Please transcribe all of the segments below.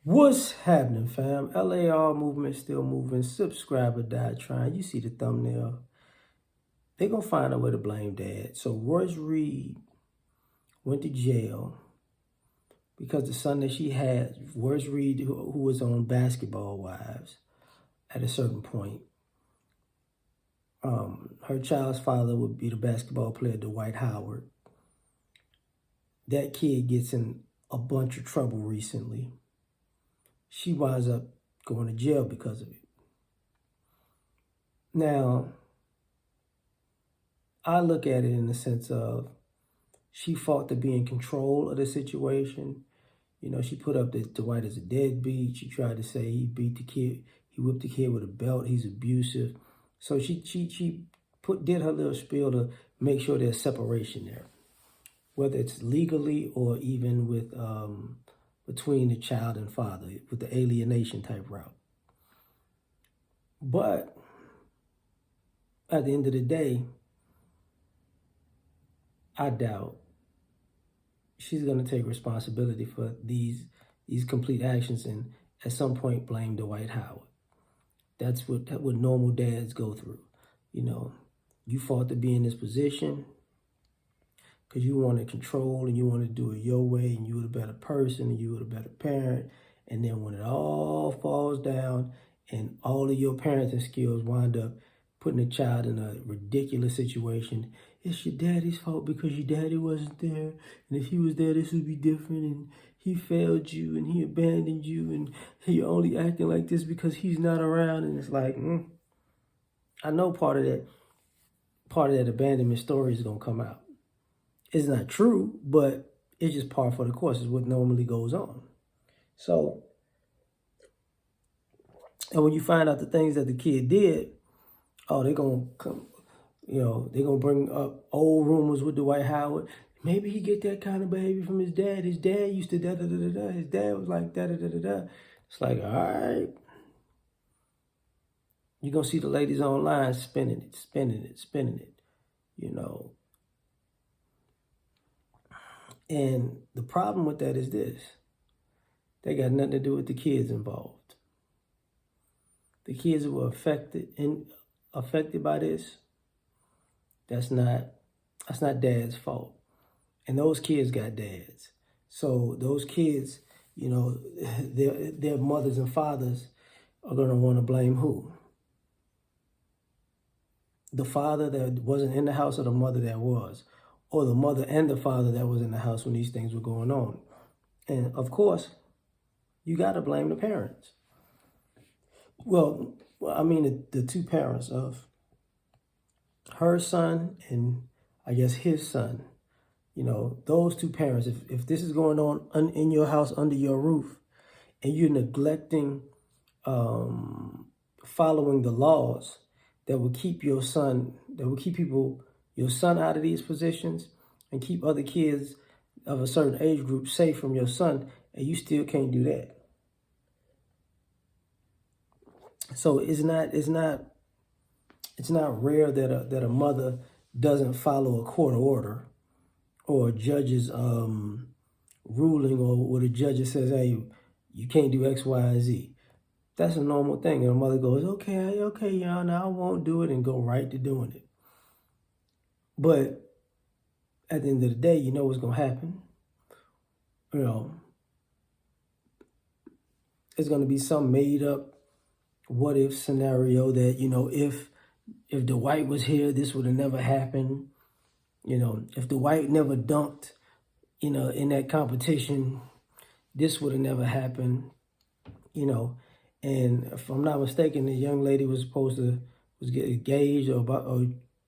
What's happening, fam? L.A.R movement still moving. Subscriber died trying. You see the thumbnail. They're going to find a way to blame dad. So Royce Reed went to jail because the son that she had, Royce Reed, who was on Basketball Wives at a certain point, her child's father would be the basketball player, Dwight Howard. That kid gets in a bunch of trouble recently. She winds up going to jail because of it. Now, I look at it in the sense of she fought to be in control of the situation. You know, she put up that Dwight is a deadbeat. She tried to say he beat the kid, he whipped the kid with a belt, he's abusive. So she did her little spiel to make sure there's separation there, whether it's legally or even with between the child and father, with the alienation type route. But at the end of the day, I doubt she's going to take responsibility for these complete actions and at some point blame Dwight Howard. That's what normal dads go through. You know, you fought to be in this position because you want to control and you want to do it your way and you were a better person and you were a better parent. And then when it all falls down and all of your parenting skills wind up putting a child in a ridiculous situation, it's your daddy's fault because your daddy wasn't there. And if he was there, this would be different. And he failed you and he abandoned you and you're only acting like this because he's not around. And it's like, I know part of that abandonment story is going to come out. It's not true, but it's just par for the course. It's what normally goes on. So, and when you find out the things that the kid did, they're going to come, they're going to bring up old rumors with Dwight Howard. Maybe he get that kind of behavior from his dad. His dad used to da-da-da-da-da. His dad was like da-da-da-da-da. It's like, all right. You're going to see the ladies online spinning it, you know. And the problem with that is this. They got nothing to do with the kids involved. The kids who were affected by this, that's not dad's fault. And those kids got dads. So those kids, their mothers and fathers are going to want to blame who? The father that wasn't in the house or the mother that was? Or the mother and the father that was in the house when these things were going on? And of course, you got to blame the parents. Well, I mean the two parents of her son and I guess his son. Those two parents, if this is going on in your house under your roof and you're neglecting following the laws that will keep your son out of these positions and keep other kids of a certain age group safe from your son, and you still can't do that. So it's not rare that a mother doesn't follow a court order or a judge's ruling, or where the judge says, hey, you can't do X, Y, and Z. That's a normal thing. And a mother goes, okay, Your Honor, I won't do it, and go right to doing it. But at the end of the day, you know what's going to happen. It's going to be some made up what if scenario that, if Dwight was here, this would have never happened. If Dwight never dunked, in that competition, this would have never happened. And if I'm not mistaken, the young lady was get engaged or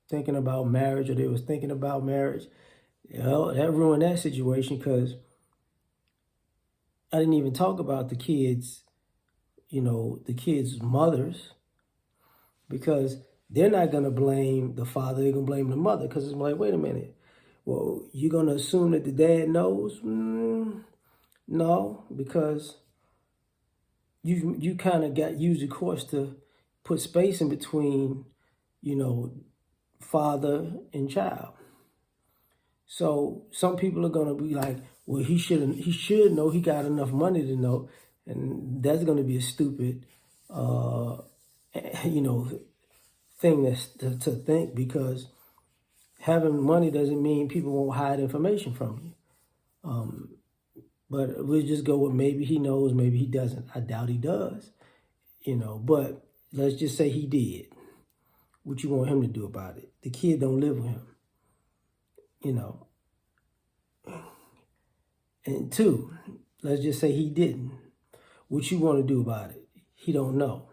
thinking about marriage, or they was thinking about marriage. That ruined that situation because I didn't even talk about the kids, the kids' mothers, because they're not going to blame the father. They're going to blame the mother because it's like, wait a minute. Well, you're going to assume that the dad knows? No, because you kind of used the course to put space in between, father and child. So some people are going to be like, well, he should know, he got enough money to know. And that's going to be a stupid, you know, thing to think, because having money doesn't mean people won't hide information from you. But we'll just go with maybe he knows, maybe he doesn't. I doubt he does, but let's just say he did. What you want him to do about it? The kid don't live with him, you know. And two, let's just say he didn't. What you want to do about it? He don't know.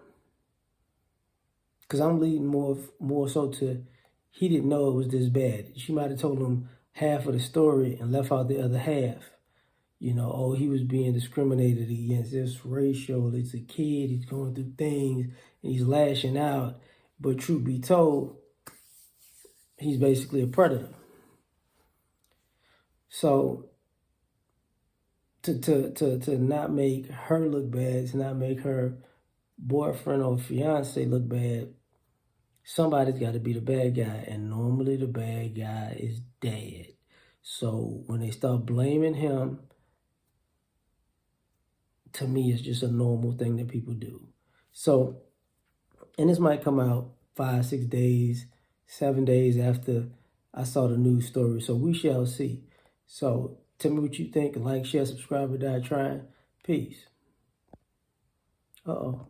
Because I'm leading more so to he didn't know it was this bad. She might have told him half of the story and left out the other half. Oh, he was being discriminated against. It's racial. It's a kid. He's going through things and he's lashing out. But truth be told, he's basically a predator. So to not make her look bad, to not make her boyfriend or fiance look bad, somebody's got to be the bad guy. And normally the bad guy is dad. So when they start blaming him, to me, it's just a normal thing that people do. So, and this might come out 5, 6 days, 7 days after I saw the news story. So we shall see. So tell me what you think. Like, share, subscribe, or die trying. Peace. Uh-oh.